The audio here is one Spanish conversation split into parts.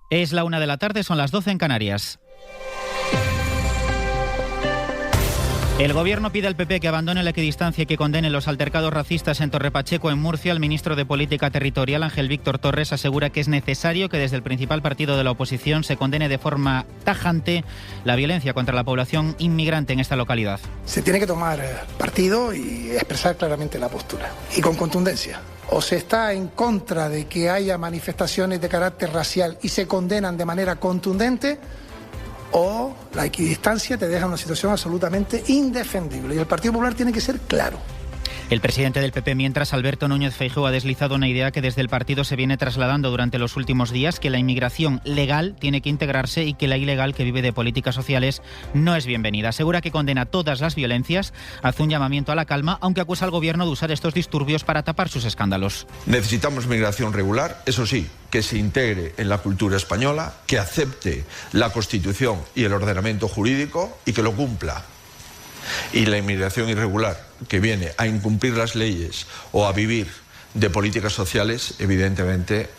Es la 1 de la tarde, son las 12 en Canarias. El Gobierno pide al PP que abandone la equidistancia y que condene los altercados racistas en Torre Pacheco, en Murcia. El ministro de Política Territorial, Ángel Víctor Torres, asegura que es necesario que desde el principal partido de la oposición se condene de forma tajante la violencia contra la población inmigrante en esta localidad. Se tiene que tomar partido y expresar claramente la postura, y con contundencia. O se está en contra de que haya manifestaciones de carácter racial y se condenan de manera contundente, o la equidistancia te deja en una situación absolutamente indefendible. Y el Partido Popular tiene que ser claro. El presidente del PP, mientras, Alberto Núñez Feijóo, ha deslizado una idea que desde el partido se viene trasladando durante los últimos días, que la inmigración legal tiene que integrarse y que la ilegal, que vive de políticas sociales, no es bienvenida. Asegura que condena todas las violencias, hace un llamamiento a la calma, aunque acusa al gobierno de usar estos disturbios para tapar sus escándalos. Necesitamos migración regular, eso sí, que se integre en la cultura española, que acepte la Constitución y el ordenamiento jurídico y que lo cumpla. Y la inmigración irregular, que viene a incumplir las leyes o a vivir de políticas sociales, evidentemente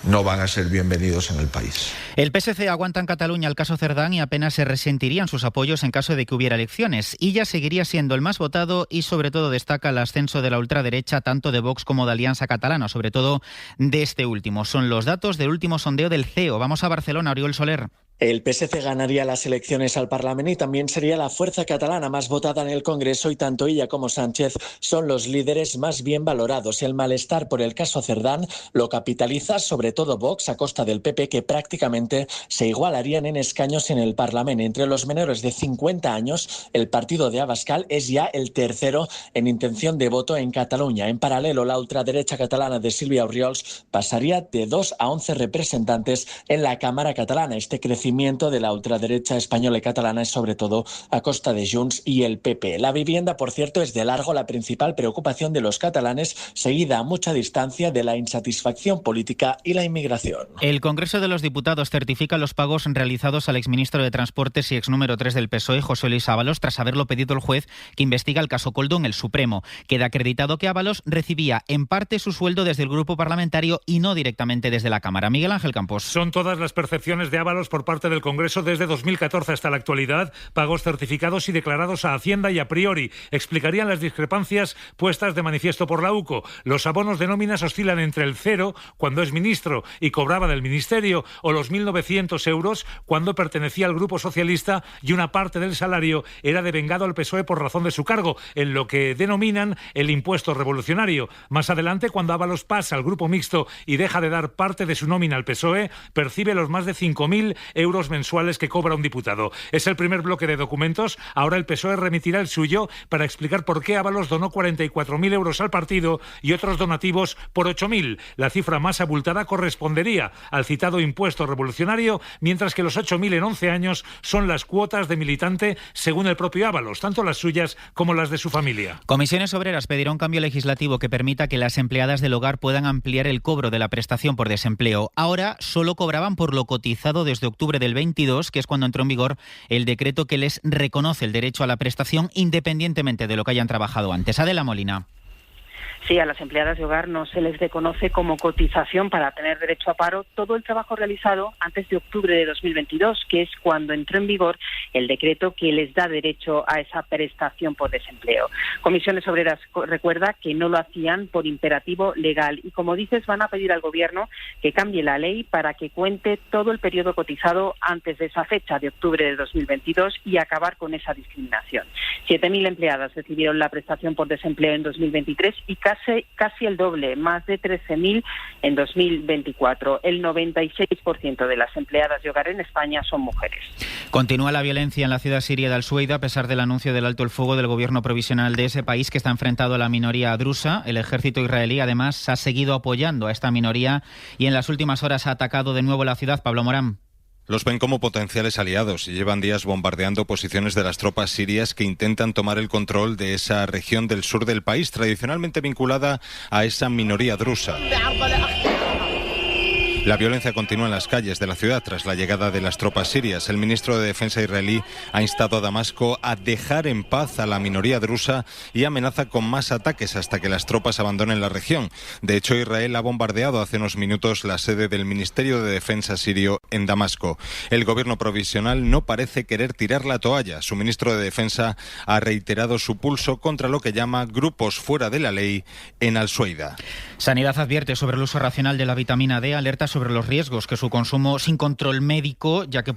no van a ser bienvenidos en el país. El PSC aguanta en Cataluña el caso Cerdán y apenas se resentirían sus apoyos en caso de que hubiera elecciones. Illa seguiría siendo el más votado y sobre todo destaca el ascenso de la ultraderecha, tanto de Vox como de Alianza Catalana, sobre todo de este último. Son los datos del último sondeo del CEO. Vamos a Barcelona, Oriol Soler. El PSC ganaría las elecciones al Parlamento y también sería la fuerza catalana más votada en el Congreso, y tanto Illa como Sánchez son los líderes más bien valorados. El malestar por el caso Cerdán lo capitaliza sobre todo Vox a costa del PP, que prácticamente se igualarían en escaños en el Parlamento. Entre los menores de 50 años, el partido de Abascal es ya el tercero en intención de voto en Cataluña. En paralelo, la ultraderecha catalana de Sílvia Orriols pasaría de 2 a 11 representantes en la Cámara catalana. Este crecimiento de la ultraderecha española y catalana es sobre todo a costa de Junts y el PP. La vivienda, por cierto, es de largo la principal preocupación de los catalanes, seguida a mucha distancia de la insatisfacción política y la inmigración. El Congreso de los Diputados certifica los pagos realizados al exministro de Transportes y ex número 3 del PSOE, José Luis Ábalos, tras haberlo pedido el juez que investiga el caso Coldo en el Supremo. Queda acreditado que Ábalos recibía en parte su sueldo desde el grupo parlamentario y no directamente desde la Cámara. Miguel Ángel Campos. Son todas las percepciones de Ábalos por parte del Congreso desde 2014 hasta la actualidad, pagos certificados y declarados a Hacienda y a priori. Explicarían las discrepancias puestas de manifiesto por la UCO. Los abonos de nóminas oscilan entre el 0 cuando es ministro y cobraba del ministerio, o los 1.900 euros cuando pertenecía al Grupo Socialista y una parte del salario era devengado al PSOE por razón de su cargo, en lo que denominan el impuesto revolucionario. Más adelante, cuando Ábalos pasa al Grupo Mixto y deja de dar parte de su nómina al PSOE, percibe los más de 5.000 euros mensuales que cobra un diputado. Es el primer bloque de documentos. Ahora el PSOE remitirá el suyo para explicar por qué Ábalos donó 44.000 euros al partido y otros donativos por 8.000. La cifra más abultada correspondería al citado impuesto revolucionario, mientras que los 8.000 en 11 años son las cuotas de militante, según el propio Ábalos, tanto las suyas como las de su familia. Comisiones Obreras pedirá un cambio legislativo que permita que las empleadas del hogar puedan ampliar el cobro de la prestación por desempleo. Ahora solo cobraban por lo cotizado desde octubre del 22, que es cuando entró en vigor el decreto que les reconoce el derecho a la prestación independientemente de lo que hayan trabajado antes. Adela Molina. Sí, a las empleadas de hogar no se les reconoce como cotización para tener derecho a paro todo el trabajo realizado antes de octubre de 2022, que es cuando entró en vigor el decreto que les da derecho a esa prestación por desempleo. Comisiones Obreras recuerda que no lo hacían por imperativo legal y, como dices, van a pedir al Gobierno que cambie la ley para que cuente todo el periodo cotizado antes de esa fecha de octubre de 2022 y acabar con esa discriminación. 7.000 empleadas recibieron la prestación por desempleo en 2023 y casi el doble, más de 13.000 en 2024. El 96% de las empleadas de hogar en España son mujeres. Continúa la violencia en la ciudad siria de Al-Sueida a pesar del anuncio del alto el fuego del gobierno provisional de ese país, que está enfrentado a la minoría drusa. El ejército israelí además ha seguido apoyando a esta minoría y en las últimas horas ha atacado de nuevo la ciudad. Pablo Morán. Los ven como potenciales aliados y llevan días bombardeando posiciones de las tropas sirias que intentan tomar el control de esa región del sur del país, tradicionalmente vinculada a esa minoría drusa. La violencia continúa en las calles de la ciudad tras la llegada de las tropas sirias. El ministro de Defensa israelí ha instado a Damasco a dejar en paz a la minoría drusa y amenaza con más ataques hasta que las tropas abandonen la región. De hecho, Israel ha bombardeado hace unos minutos la sede del Ministerio de Defensa sirio en Damasco. El gobierno provisional no parece querer tirar la toalla. Su ministro de Defensa ha reiterado su pulso contra lo que llama grupos fuera de la ley en Al-Sueida. Sanidad advierte sobre el uso racional de la vitamina D, alerta sobre los riesgos que su consumo sin control médico, ya que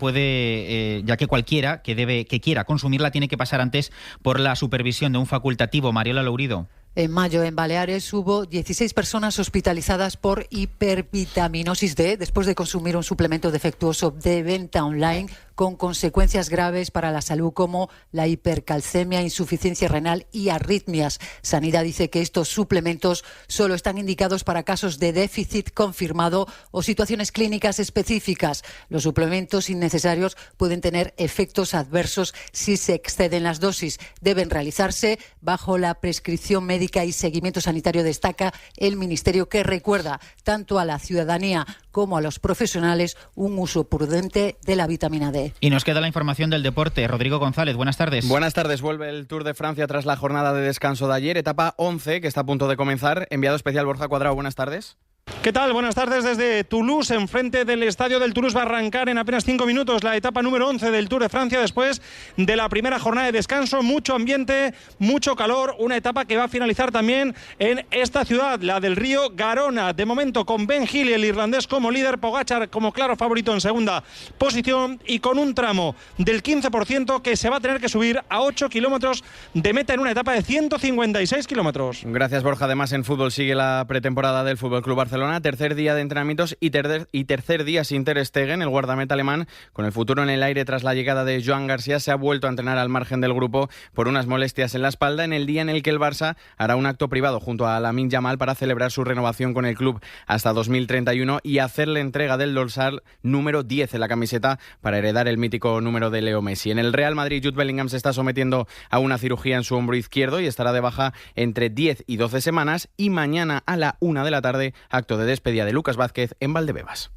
cualquiera que quiera consumirla tiene que pasar antes por la supervisión de un facultativo. Mariola Lourido. En mayo, en Baleares, hubo 16 personas hospitalizadas por hipervitaminosis D después de consumir un suplemento defectuoso de venta online con consecuencias graves para la salud como la hipercalcemia, insuficiencia renal y arritmias. Sanidad dice que estos suplementos solo están indicados para casos de déficit confirmado o situaciones clínicas específicas. Los suplementos innecesarios pueden tener efectos adversos si se exceden las dosis. Deben realizarse bajo la prescripción médica y seguimiento sanitario, destaca el Ministerio, que recuerda tanto a la ciudadanía como a los profesionales un uso prudente de la vitamina D. Y nos queda la información del deporte. Rodrigo González, buenas tardes. Buenas tardes. Vuelve el Tour de Francia tras la jornada de descanso de ayer, etapa 11, que está a punto de comenzar. Enviado especial Borja Cuadrado, buenas tardes. ¿Qué tal? Buenas tardes desde Toulouse. Enfrente del estadio del Toulouse va a arrancar en apenas 5 minutos la etapa número 11 del Tour de Francia después de la primera jornada de descanso. Mucho ambiente, mucho calor. Una etapa que va a finalizar también en esta ciudad, la del río Garona. De momento con Ben Hill, el irlandés, como líder, Pogačar como claro favorito en segunda posición y con un tramo del 15% que se va a tener que subir a 8 kilómetros de meta en una etapa de 156 kilómetros. Gracias, Borja. Además, en fútbol sigue la pretemporada del FC Barcelona. Tercer día de entrenamientos y tercer día sin Ter Stegen. El guardameta alemán, con el futuro en el aire tras la llegada de Joan García, se ha vuelto a entrenar al margen del grupo por unas molestias en la espalda, en el día en el que el Barça hará un acto privado junto a Lamine Yamal para celebrar su renovación con el club hasta 2031 y hacerle entrega del dorsal número 10 en la camiseta para heredar el mítico número de Leo Messi. En el Real Madrid, Jude Bellingham se está sometiendo a una cirugía en su hombro izquierdo y estará de baja entre 10 y 12 semanas, y mañana a la 1 de la tarde, acto de despedida de Lucas Vázquez en Valdebebas.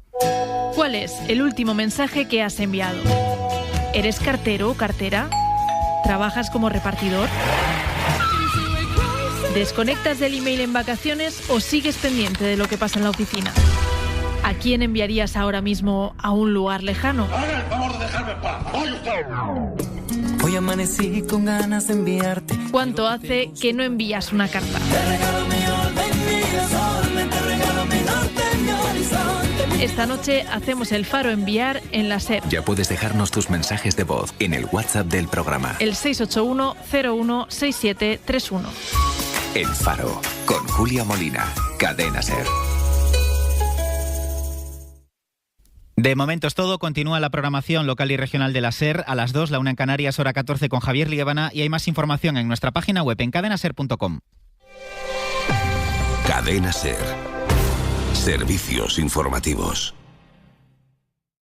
¿Cuál es el último mensaje que has enviado? ¿Eres cartero o cartera? ¿Trabajas como repartidor? ¿Desconectas del email en vacaciones o sigues pendiente de lo que pasa en la oficina? ¿A quién enviarías ahora mismo a un lugar lejano? ¡Haga el favor de dejarme en paz! Hoy amanecí con ganas de enviarte. ¿Cuánto hace que no envías una carta? Esta noche hacemos el Faro Enviar en la SER. Ya puedes dejarnos tus mensajes de voz en el WhatsApp del programa. El 681 01 6731. El Faro, con Julia Molina, Cadena SER. De momento es todo. Continúa la programación local y regional de la SER a las 2, la 1 en Canarias, hora 14 con Javier Liébana, y hay más información en nuestra página web en cadenaser.com. Cadena SER. Servicios informativos.